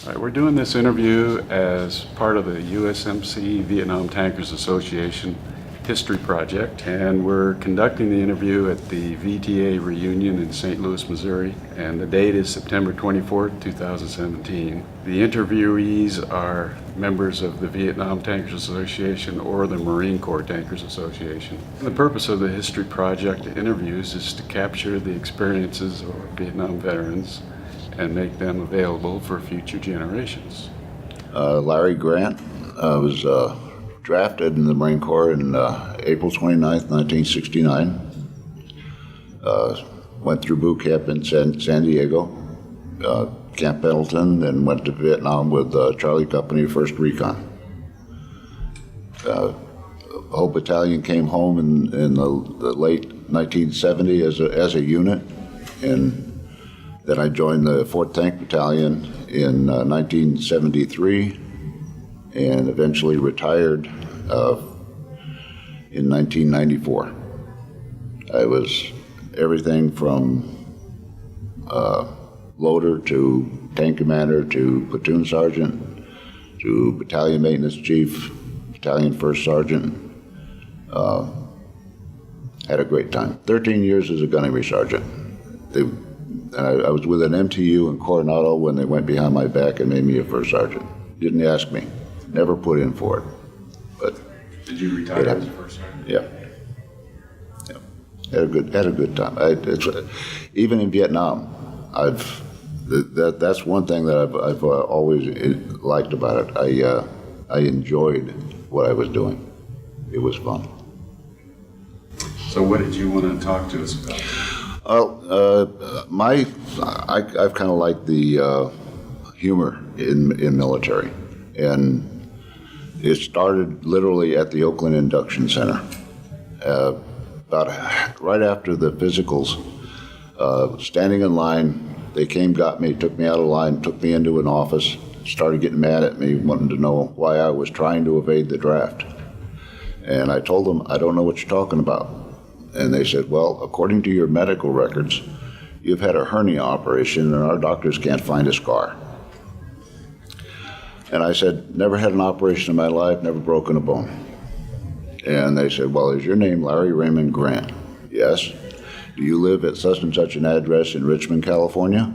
All right, we're doing this interview as part of the USMC Vietnam Tankers Association History Project, and we're conducting the interview at the VTA reunion in St. Louis, Missouri, and the date is September 24th, 2017. The interviewees are members of the Vietnam Tankers Association or the Marine Corps Tankers Association. The purpose of the History Project interviews is to capture the experiences of Vietnam veterans and make them available for future generations. Larry Grant was drafted in the Marine Corps in April 29th, 1969. Went through boot camp in San Diego, Camp Pendleton, then went to Vietnam with Charlie Company, 1st Recon. Whole battalion came home in the late 1970 as a unit, and then I joined the 4th Tank Battalion in 1973 and eventually retired in 1994. I was everything from loader to tank commander to platoon sergeant to battalion maintenance chief, battalion first sergeant. Had a great time. 13 years as a gunnery sergeant. I was with an MTU in Coronado when they went behind my back and made me a first sergeant. Didn't ask me. Never put in for it. But did you retire as a first sergeant? Yeah. Had a good time. Even in Vietnam, that's one thing that I've always liked about it. I enjoyed what I was doing. It was fun. So what did you want to talk to us about? Well, I've kind of liked the humor in military, and it started literally at the Oakland Induction Center. About right after the physicals, standing in line, they came, got me, took me out of line, took me into an office, started getting mad at me, wanting to know why I was trying to evade the draft. And I told them, I don't know what you're talking about. And they said, well, according to your medical records, you've had a hernia operation and our doctors can't find a scar. And I said, never had an operation in my life, never broken a bone. And they said, well, is your name Larry Raymond Grant? Yes. Do you live at such and such an address in Richmond, California?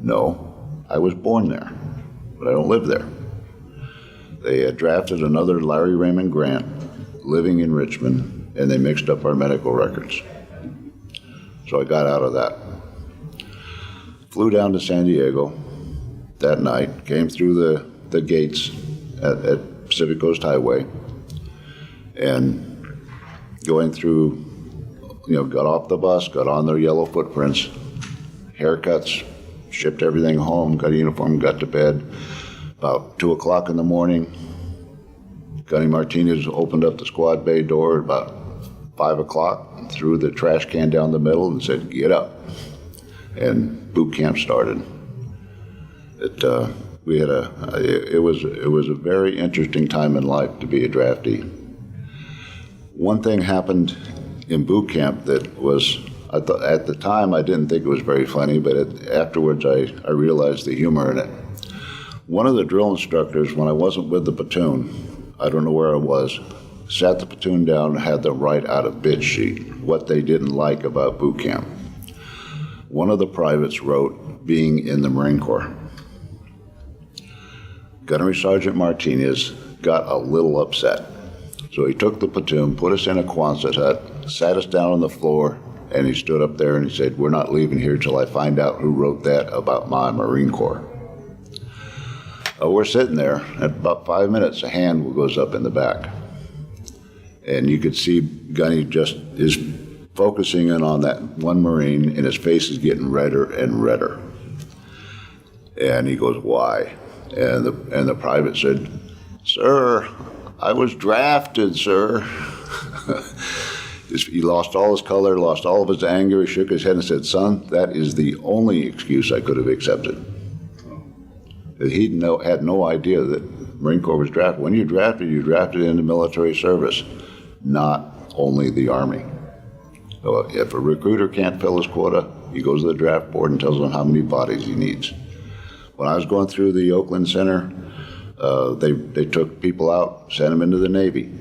No. I was born there, but I don't live there. They had drafted another Larry Raymond Grant living in Richmond, and they mixed up our medical records. So I got out of that. Flew down to San Diego that night, came through the gates at Pacific Coast Highway, and going through, got off the bus, got on their yellow footprints, haircuts, shipped everything home, got a uniform, got to bed. About 2 o'clock in the morning, Gunny Martinez opened up the squad bay door at about 5 o'clock, threw the trash can down the middle and said, get up. And boot camp started. It was a very interesting time in life to be a draftee. One thing happened in boot camp that was, at the time I didn't think it was very funny, but afterwards I realized the humor in it. One of the drill instructors, when I wasn't with the platoon, I don't know where I was, sat the platoon down and had them write out a bid sheet, what they didn't like about boot camp. One of the privates wrote, being in the Marine Corps. Gunnery Sergeant Martinez got a little upset. So he took the platoon, put us in a Quonset hut, sat us down on the floor, and he stood up there and he said, we're not leaving here till I find out who wrote that about my Marine Corps. We're sitting there, at about 5 minutes, a hand goes up in the back. And you could see Gunny just is focusing in on that one Marine, and his face is getting redder and redder. And he goes, why? And the private said, sir, I was drafted, sir. He lost all his color, lost all of his anger. He shook his head and said, son, that is the only excuse I could have accepted. He had no idea that Marine Corps was drafted. When you're drafted into military service, not only the Army. So if a recruiter can't fill his quota, he goes to the draft board and tells them how many bodies he needs. When I was going through the Oakland Center, they took people out, sent them into the Navy.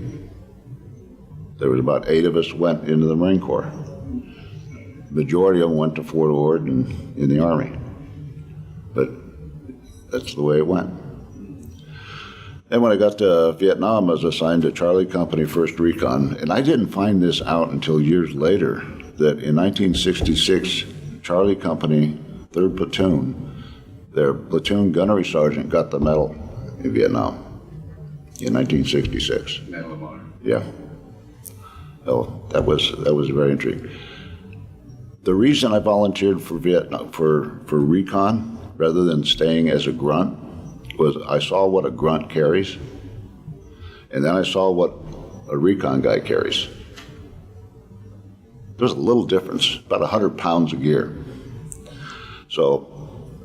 There was about 8 of us went into the Marine Corps. Majority of them went to Fort Ord and in the Army. But that's the way it went. And when I got to Vietnam, I was assigned to Charlie Company 1st Recon, and I didn't find this out until years later, that in 1966, Charlie Company, 3rd Platoon, their platoon gunnery sergeant got the medal in Vietnam in 1966. Medal of Honor. Yeah. Oh, that was very intriguing. The reason I volunteered for Vietnam, for recon, rather than staying as a grunt, was I saw what a grunt carries, and then I saw what a recon guy carries. There's a little difference, about 100 pounds of gear. So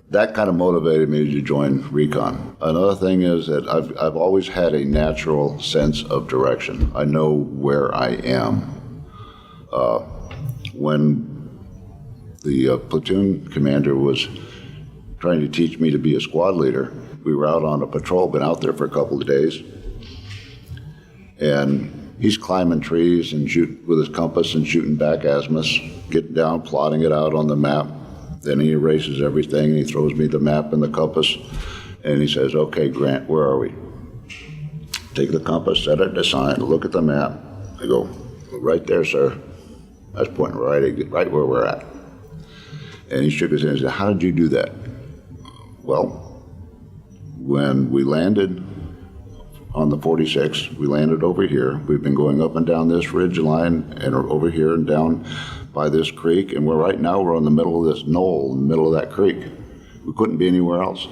that kind of motivated me to join recon. Another thing is that I've always had a natural sense of direction. I know where I am. When the platoon commander was trying to teach me to be a squad leader, we were out on a patrol, been out there for a couple of days, and he's climbing trees and shooting with his compass and shooting back azimuths, getting down, plotting it out on the map. Then he erases everything, and he throws me the map and the compass, and he says, "Okay, Grant, where are we?" Take the compass, set it aside, look at the map. I go, "Right there, sir." I was pointing right where we're at. And he shook his head and said, "How did you do that?" Well, when we landed on the 46, we landed over here. We've been going up and down this ridge line and over here and down by this creek, and right now we're in the middle of this knoll, in the middle of that creek. We couldn't be anywhere else.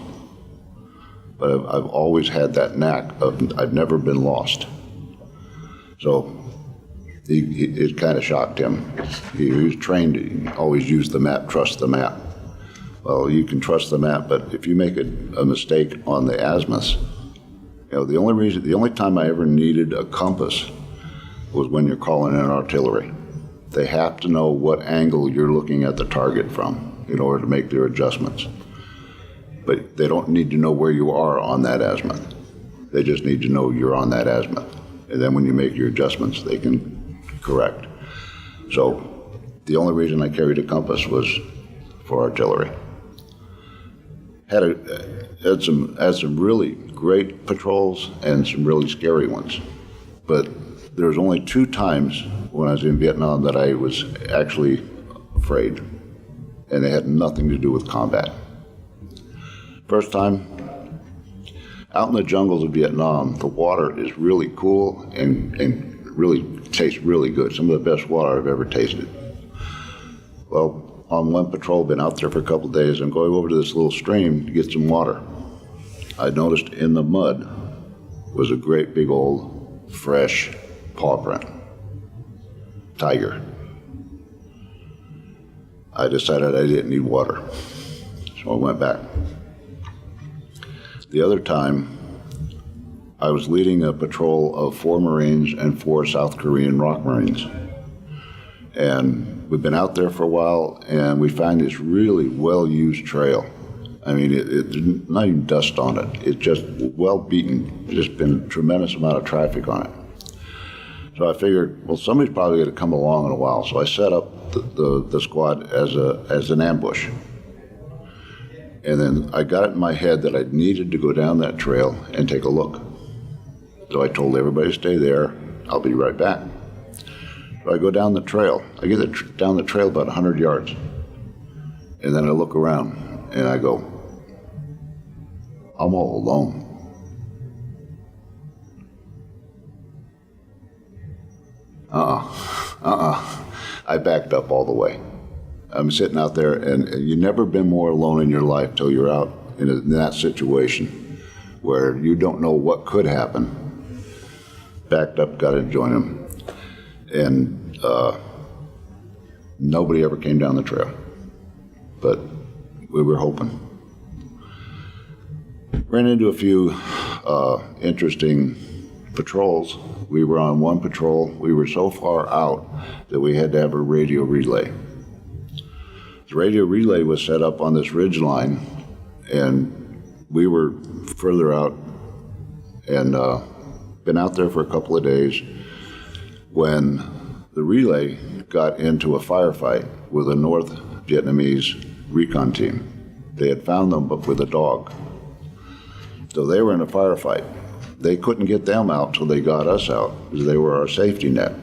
But I've always had that knack of, I've never been lost. So it kind of shocked him. He was trained to always use the map, trust the map. Well, you can trust the map, but if you make a mistake on the azimuths, the only time I ever needed a compass was when you're calling in artillery. They have to know what angle you're looking at the target from in order to make their adjustments. But they don't need to know where you are on that azimuth. They just need to know you're on that azimuth. And then when you make your adjustments, they can correct. So the only reason I carried a compass was for artillery. Had some really great patrols and some really scary ones. But there was only 2 times when I was in Vietnam that I was actually afraid, and they had nothing to do with combat. First time, out in the jungles of Vietnam, the water is really cool and really tastes really good. Some of the best water I've ever tasted. Well, on one patrol, been out there for a couple of days, I'm going over to this little stream to get some water. I noticed in the mud was a great big old fresh paw print. Tiger. I decided I didn't need water, so I went back. The other time, I was leading a patrol of 4 Marines and 4 South Korean ROK Marines. And we've been out there for a while, and we find this really well-used trail. I mean, it's not even dust on it. It's just well beaten. There's just been a tremendous amount of traffic on it. So I figured, well, somebody's probably going to come along in a while. So I set up the squad as an ambush. And then I got it in my head that I needed to go down that trail and take a look. So I told everybody to stay there. I'll be right back. So I go down the trail. I get down the trail about 100 yards. And then I look around and I go, I'm all alone. I backed up all the way. I'm sitting out there, and you've never been more alone in your life till you're out in that situation where you don't know what could happen. Backed up, got to join him. And nobody ever came down the trail. But we were hoping. Ran into a few interesting patrols. We were on one patrol. We were so far out that we had to have a radio relay. The radio relay was set up on this ridge line, and we were further out and been out there for a couple of days when the relay got into a firefight with a North Vietnamese recon team. They had found them, but with a dog. So they were in a firefight. They couldn't get them out till they got us out, because they were our safety net.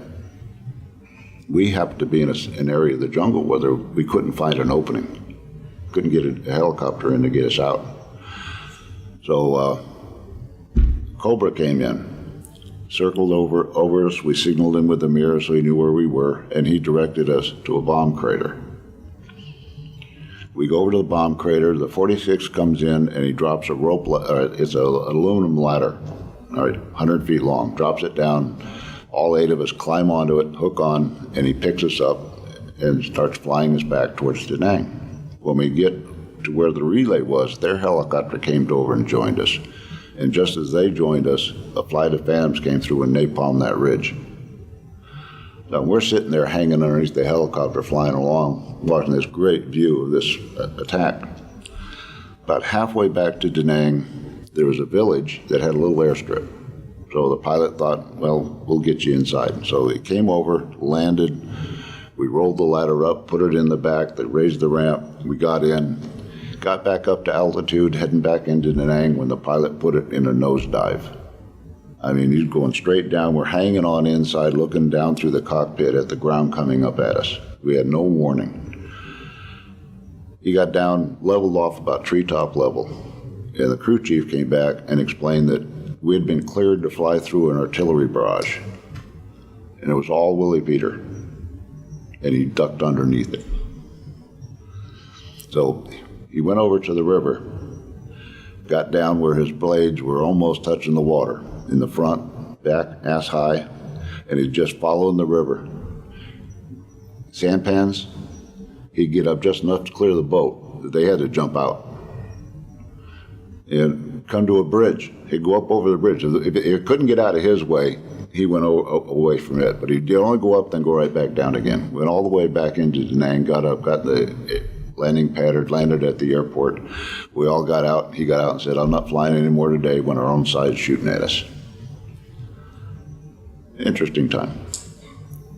We happened to be in an area of the jungle where we couldn't find an opening. Couldn't get a helicopter in to get us out. So Cobra came in, circled over us. We signaled him with the mirror so he knew where we were, and he directed us to a bomb crater. We go over to the bomb crater. The 46 comes in, and he drops a rope. It's an aluminum ladder, all right, 100 feet long. Drops it down. All 8 of us climb onto it, hook on, and he picks us up and starts flying us back towards Da Nang. When we get to where the relay was, their helicopter came over and joined us. And just as they joined us, a flight of Phantoms came through and napalmed that ridge. Now we're sitting there hanging underneath the helicopter flying along, watching this great view of this attack. About halfway back to Da Nang, there was a village that had a little airstrip. So the pilot thought, well, we'll get you inside. So he came over, landed, we rolled the ladder up, put it in the back, they raised the ramp, we got in, got back up to altitude, heading back into Da Nang when the pilot put it in a nosedive. I mean, he's going straight down. We're hanging on inside, looking down through the cockpit at the ground coming up at us. We had no warning. He got down, leveled off about treetop level, and the crew chief came back and explained that we had been cleared to fly through an artillery barrage, and it was all Willie Peter, and he ducked underneath it. So he went over to the river, got down where his blades were almost touching the water, in the front, back, ass high, and he'd just following the river. Sampans, he'd get up just enough to clear the boat that they had to jump out. And come to a bridge. He'd go up over the bridge. If it couldn't get out of his way, he went away from it. But he'd only go up, then go right back down again. Went all the way back into Da Nang, got up, got the landing pattern, landed at the airport. We all got out. He got out and said, I'm not flying anymore today, when our own side's shooting at us. Interesting time.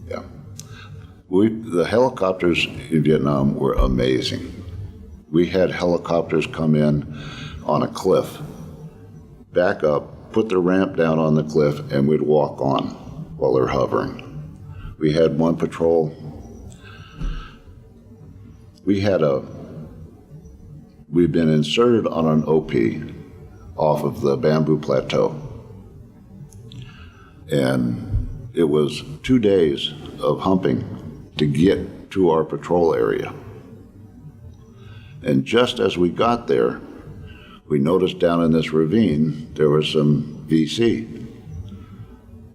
Yeah. The helicopters in Vietnam were amazing. We had helicopters come in on a cliff, back up, put the ramp down on the cliff, and we'd walk on while they're hovering. We had one patrol. We'd been inserted on an OP off of the Bamboo Plateau. And it was 2 days of humping to get to our patrol area. And just as we got there, we noticed down in this ravine there was some VC.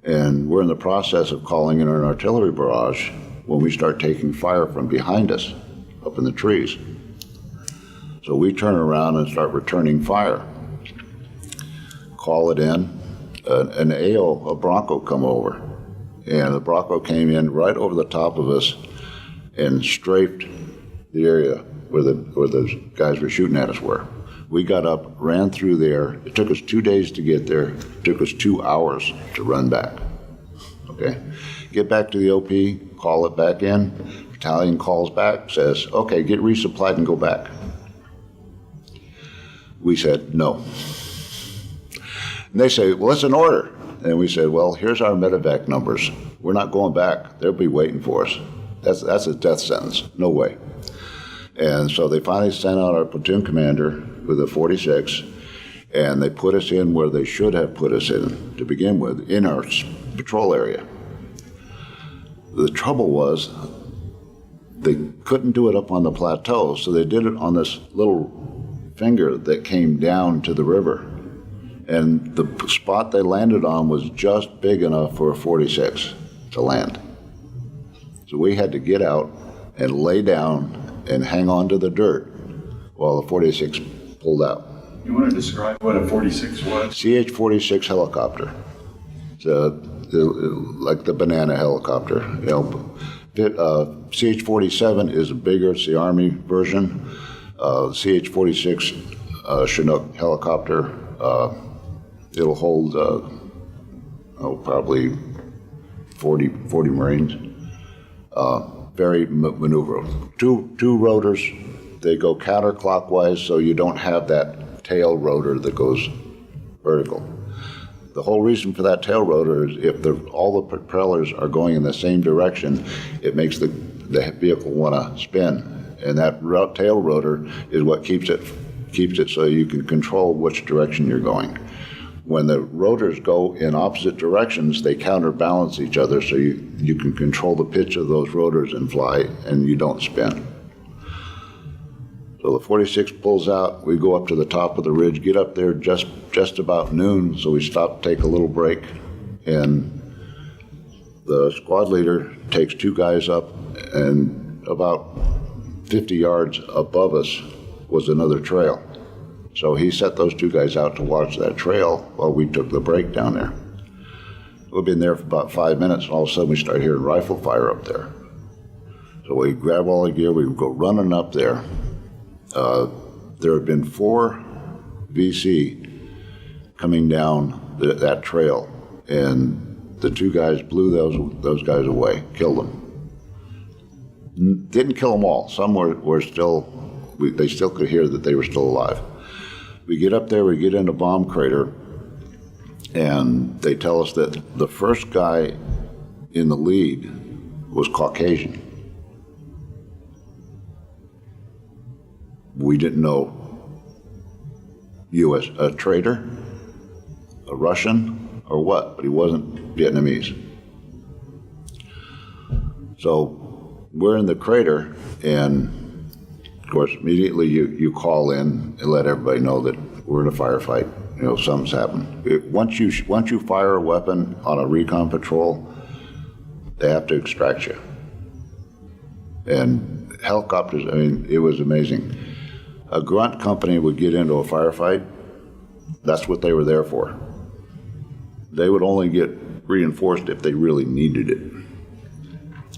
And we're in the process of calling in an artillery barrage when we start taking fire from behind us, up in the trees. So we turn around and start returning fire. Call it in. An AO, a Bronco, come over. And the Bronco came in right over the top of us and strafed the area where the guys were shooting at us were. We got up, ran through there. It took us 2 days to get there. It took us 2 hours to run back. Okay? Get back to the OP, call it back in. Battalion calls back, says, okay, get resupplied and go back. We said, no. And they say, well, it's an order. And we said, well, here's our medevac numbers. We're not going back. They'll be waiting for us. That's a death sentence. No way. And so they finally sent out our platoon commander with a 46, and they put us in where they should have put us in to begin with, in our patrol area. The trouble was they couldn't do it up on the plateau, so they did it on this little finger that came down to the river. And the spot they landed on was just big enough for a 46 to land. So we had to get out and lay down and hang on to the dirt while the 46 pulled out. You want to describe what a 46 was? CH-46 helicopter. It's like the banana helicopter. CH-47 is bigger, it's the Army version. CH-46 Chinook helicopter. It'll hold probably 40 Marines. Very maneuverable. Two rotors. They go counterclockwise, so you don't have that tail rotor that goes vertical. The whole reason for that tail rotor is if all the propellers are going in the same direction, it makes the vehicle want to spin. And that tail rotor is what keeps it so you can control which direction you're going. When the rotors go in opposite directions, they counterbalance each other, so you can control the pitch of those rotors and fly, and you don't spin. So the 46 pulls out, we go up to the top of the ridge, get up there just about noon, so we stop, take a little break, and the squad leader takes two guys up, and about 50 yards above us was another trail. So he set those two guys out to watch that trail while we took the break down there. We've been there for about 5 minutes, and all of a sudden we start hearing rifle fire up there. So we grab all the gear, we go running up there. There had been 4 VC coming down that trail, and the two guys blew those guys away, killed them. Didn't kill them all. Some were still, they still could hear that they were still alive. We get up there, we get in a bomb crater, and they tell us that the first guy in the lead was Caucasian. We didn't know U.S. a traitor, a Russian, or what, but he wasn't Vietnamese. So we're in the crater, and of course, immediately you call in and let everybody know that we're in a firefight. You know, something's happened. Once you fire a weapon on a recon patrol, they have to extract you. And helicopters, I mean, it was amazing. A grunt company would get into a firefight. That's what they were there for. They would only get reinforced if they really needed it.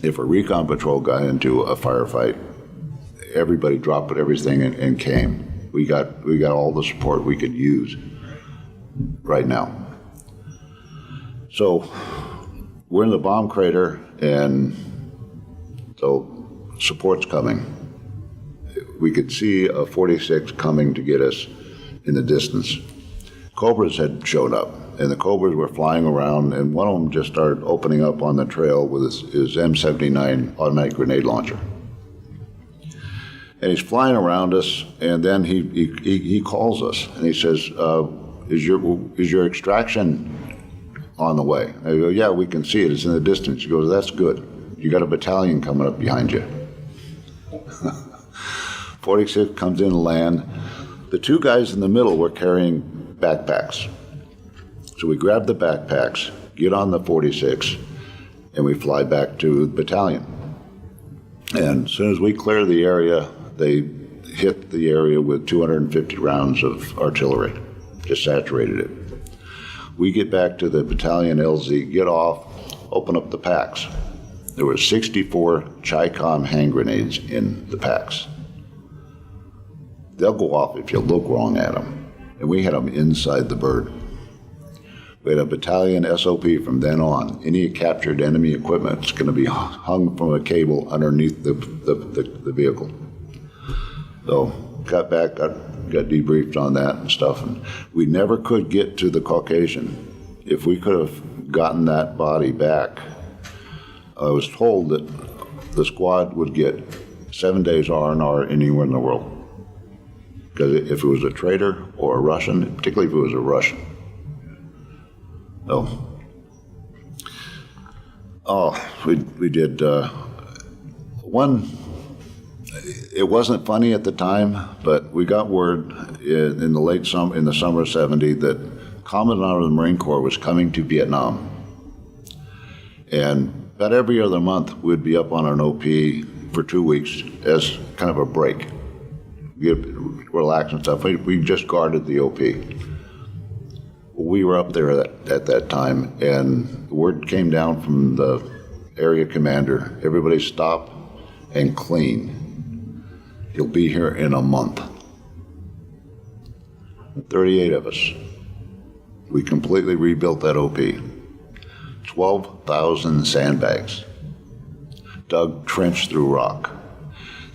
If a recon patrol got into a firefight, everybody dropped everything and came. We got all the support we could use right now. So we're in the bomb crater, and so support's coming. We could see a 46 coming to get us in the distance. Cobras had shown up, and the Cobras were flying around, and one of them just started opening up on the trail with his M79 automatic grenade launcher. And he's flying around us, and then he calls us, and he says, is your extraction on the way? I go, yeah, we can see it. It's in the distance. He goes, that's good. You got a battalion coming up behind you. 46 comes in and land. The two guys in the middle were carrying backpacks. So we grab the backpacks, get on the 46, and we fly back to the battalion. And as soon as we clear the area, they hit the area with 250 rounds of artillery, just saturated it. We get back to the battalion LZ, get off, open up the packs. There were 64 Chi-Com hand grenades in the packs. They'll go off if you look wrong at them. And we had them inside the bird. We had a battalion SOP from then on. Any captured enemy equipment is going to be hung from a cable underneath the vehicle. So got back, got debriefed on that and stuff. And we never could get to the Caucasian. If we could have gotten that body back, I was told that the squad would get 7 days R&R anywhere in the world. Because if it was a traitor or a Russian, particularly if it was a Russian. So, we did one. It wasn't funny at the time, but we got word in the summer of '70 that Commandant of the Marine Corps was coming to Vietnam, and about every other month we'd be up on an OP for 2 weeks as kind of a break. Relax and stuff. We just guarded the OP. We were up there at that time, and word came down from the area commander, everybody stop and clean. He'll be here in a month. 38 of us. We completely rebuilt that OP. 12,000 sandbags, dug trench through rock.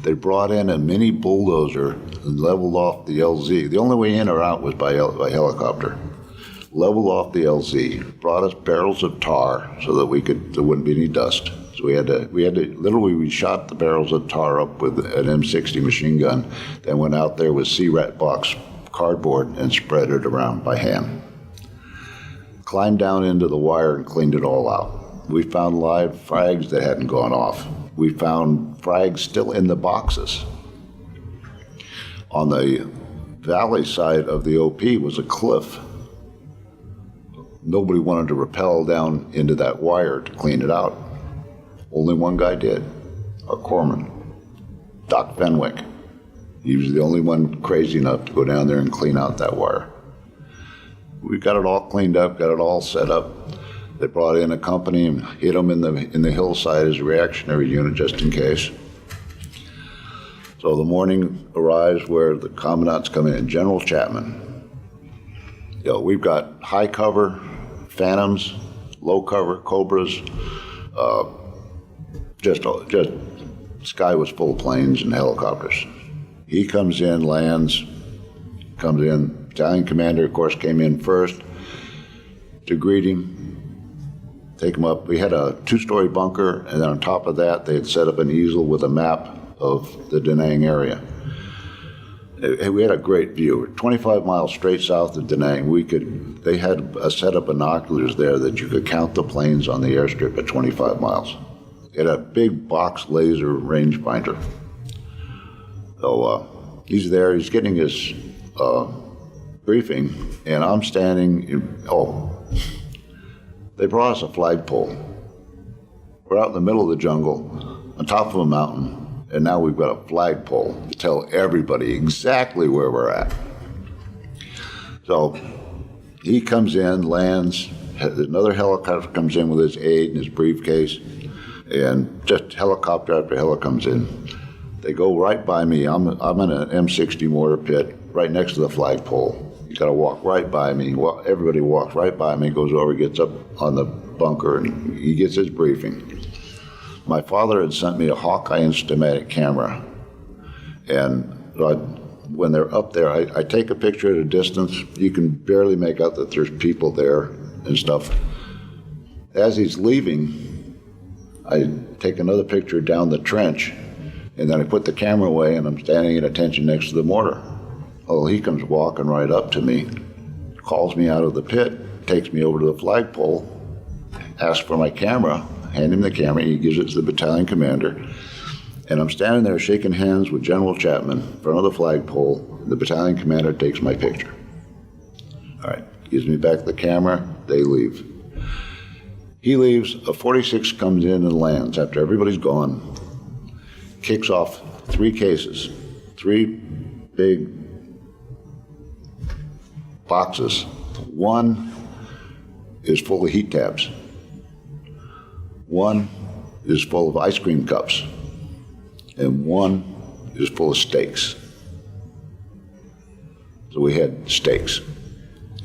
They brought in a mini bulldozer and leveled off the LZ. The only way in or out was by helicopter. Leveled off the LZ, brought us barrels of tar so that there wouldn't be any dust. So we had to literally, we shot the barrels of tar up with an M60 machine gun, then went out there with C-Rat box cardboard and spread it around by hand. Climbed down into the wire and cleaned it all out. We found live frags that hadn't gone off. We found frags still in the boxes. On the valley side of the OP was a cliff. Nobody wanted to rappel down into that wire to clean it out. Only one guy did, our corpsman, Doc Fenwick. He was the only one crazy enough to go down there and clean out that wire. We got it all cleaned up, got it all set up. They brought in a company and hid them in the hillside as a reactionary unit just in case. So the morning arrives where the commandants come in, General Chapman. You know, we've got high cover, Phantoms, low cover, Cobras. Just sky was full of planes and helicopters. He comes in, lands, comes in. Battalion commander, of course, came in first to greet him, take him up. We had a 2-story bunker, and then on top of that, they had set up an easel with a map of the Da Nang area. We had a great view. 25 miles straight south of Da Nang, they had a set of binoculars there that you could count the planes on the airstrip at 25 miles. It had a big box laser rangefinder. So he's there, he's getting his briefing, and I'm standing, they brought us a flagpole. We're out in the middle of the jungle, on top of a mountain, and now we've got a flagpole to tell everybody exactly where we're at. So he comes in, lands, another helicopter comes in with his aide and his briefcase, and just helicopter after helicopter comes in. They go right by me. I'm in an M60 mortar pit right next to the flagpole. You got to walk right by me. Everybody walks right by me, goes over, gets up on the bunker, and he gets his briefing. My father had sent me a Hawkeye Instamatic camera, and when they're up there, I take a picture at a distance. You can barely make out that there's people there and stuff. As he's leaving, I take another picture down the trench, and then I put the camera away, and I'm standing at attention next to the mortar. Oh, he comes walking right up to me, calls me out of the pit, takes me over to the flagpole, asks for my camera, hand him the camera, he gives it to the battalion commander, and I'm standing there shaking hands with General Chapman in front of the flagpole. The battalion commander takes my picture. All right, gives me back the camera, they leave. He leaves, a 46 comes in and lands after everybody's gone, kicks off 3 cases, 3 big boxes. One is full of heat tabs. One is full of ice cream cups. And one is full of steaks. So we had steaks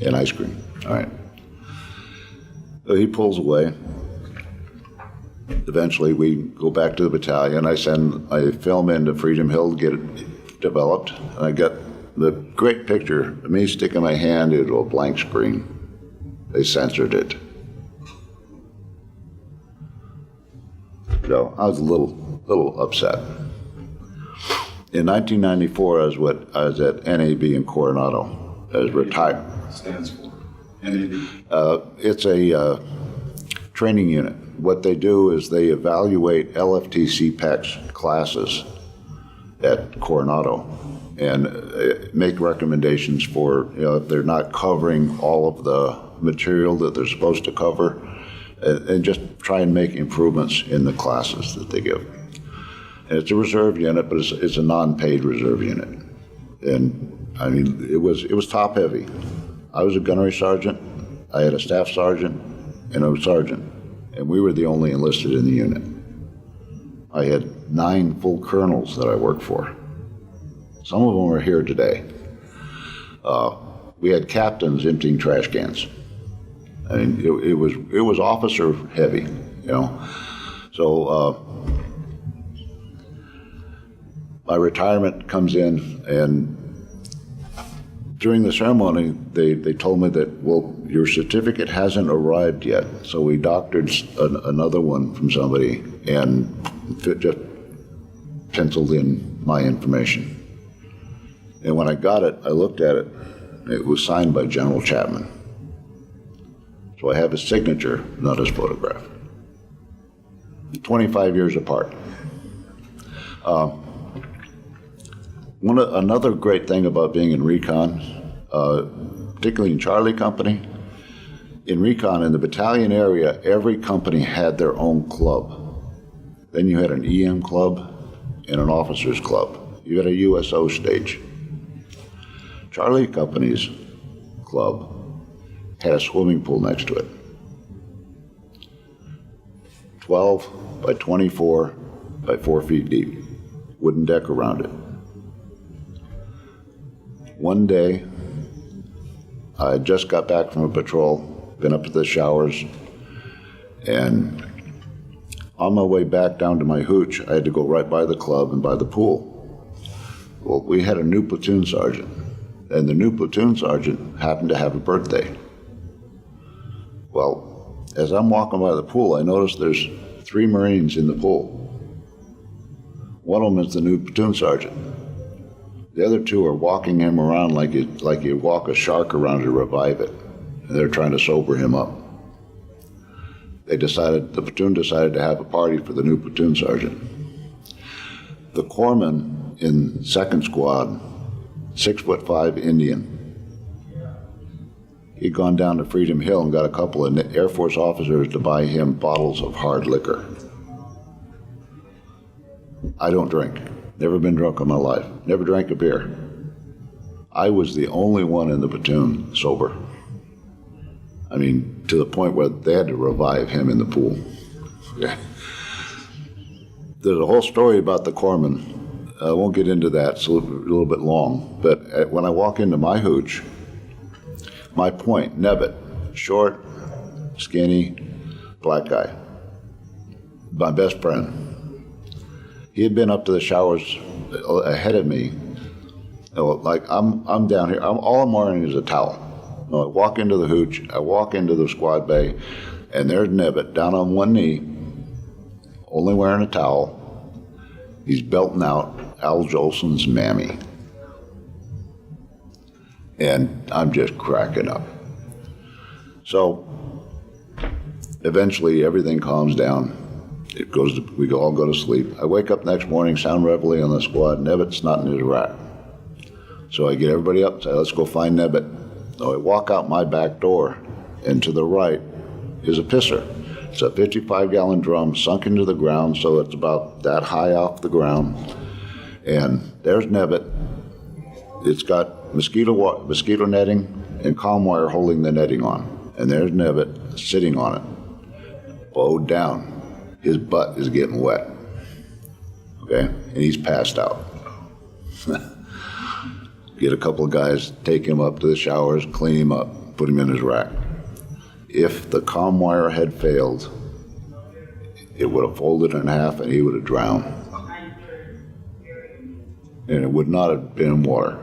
and ice cream. All right. So he pulls away. Eventually we go back to the battalion. I film into Freedom Hill to get it developed. And I got the great picture of me sticking my hand into a blank screen. They censored it. So I was a little upset. In 1994, I was at NAB in Coronado. I was retired. Stands for NAB. It's a training unit. What they do is they evaluate LFTC PACS classes at Coronado and make recommendations for, if they're not covering all of the material that they're supposed to cover, and just try and make improvements in the classes that they give. And it's a reserve unit, but it's a non-paid reserve unit. And I mean, it was top heavy. I was a gunnery sergeant, I had a staff sergeant, and a sergeant, and we were the only enlisted in the unit. I had 9 full colonels that I worked for. Some of them are here today. we had captains emptying trash cans. I mean, it was officer heavy, you know. So my retirement comes in, and during the ceremony, they told me that, well, your certificate hasn't arrived yet. So we doctored another one from somebody and just penciled in my information. And when I got it, I looked at it. It was signed by General Chapman. So I have his signature, not his photograph. 25 years apart. Another great thing about being in recon, particularly in Charlie Company, in recon, in the battalion area, every company had their own club. Then you had an EM club and an officers club. You had a USO stage. Charlie Company's club had a swimming pool next to it. 12 by 24 by 4 feet deep, wooden deck around it. One day, I just got back from a patrol, been up to the showers, and on my way back down to my hooch, I had to go right by the club and by the pool. Well, we had a new platoon sergeant, and the new platoon sergeant happened to have a birthday. Well, as I'm walking by the pool, I noticed there's 3 Marines in the pool. One of them is the new platoon sergeant. The other 2 are walking him around like you walk a shark around to revive it, and they're trying to sober him up. The platoon decided to have a party for the new platoon sergeant. The corpsman in 2nd Squad, 6'5" Indian, he'd gone down to Freedom Hill and got a couple of Air Force officers to buy him bottles of hard liquor. I don't drink. Never been drunk in my life. Never drank a beer. I was the only one in the platoon sober. I mean, to the point where they had to revive him in the pool. Yeah. There's a whole story about the corpsman. I won't get into that. It's a little bit long. But when I walk into my hooch, my point, Nevitt, short, skinny, black guy, my best friend. He had been up to the showers ahead of me. Like I'm down here. All I'm wearing is a towel. I walk into the hooch. I walk into the squad bay, and there's Nevitt down on one knee, only wearing a towel. He's belting out Al Jolson's Mammy. And I'm just cracking up. So eventually everything calms down. We all go to sleep. I wake up next morning, sound reveille on the squad. Nevitt's not in his rack. So I get everybody up and say, let's go find Nevitt. So I walk out my back door, and to the right is a pisser. It's a 55-gallon drum sunk into the ground, so it's about that high off the ground. And there's Nevitt. It's got mosquito netting and calm wire holding the netting on. And there's Nevitt sitting on it, bowed down. His butt is getting wet, okay? And he's passed out. Get a couple of guys, take him up to the showers, clean him up, put him in his rack. If the comm wire had failed, it would have folded in half and he would have drowned. And it would not have been in water.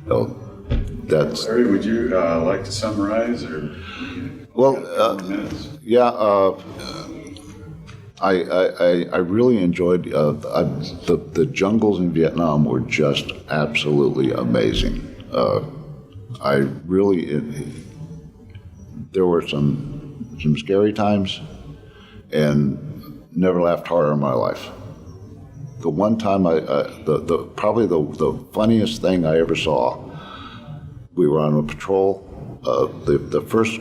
So that's... Larry, would you like to summarize, or? Well, yeah, I really enjoyed the jungles in Vietnam were just absolutely amazing. There were some scary times, and never laughed harder in my life. The one time probably the funniest thing I ever saw, we were on a patrol. The first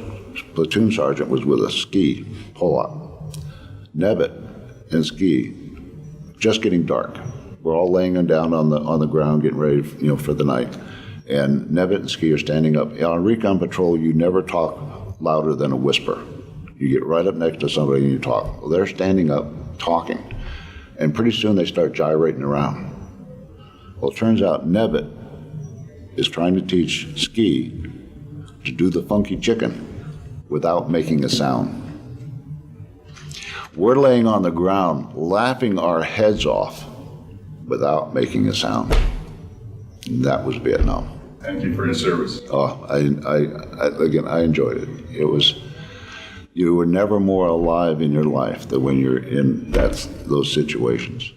platoon sergeant was with a ski pull-up. Nevitt and ski, just getting dark. We're all laying them down on the ground, getting ready, for the night. And Nevitt and ski are standing up. On recon patrol, you never talk louder than a whisper. You get right up next to somebody and you talk. Well, they're standing up talking, and pretty soon they start gyrating around. Well, it turns out Nevitt is trying to teach Ski to do the funky chicken without making a sound. We're laying on the ground laughing our heads off without making a sound. That was Vietnam. Thank you for your service. Oh, again, I enjoyed it. It was, you were never more alive in your life than when you're in those situations.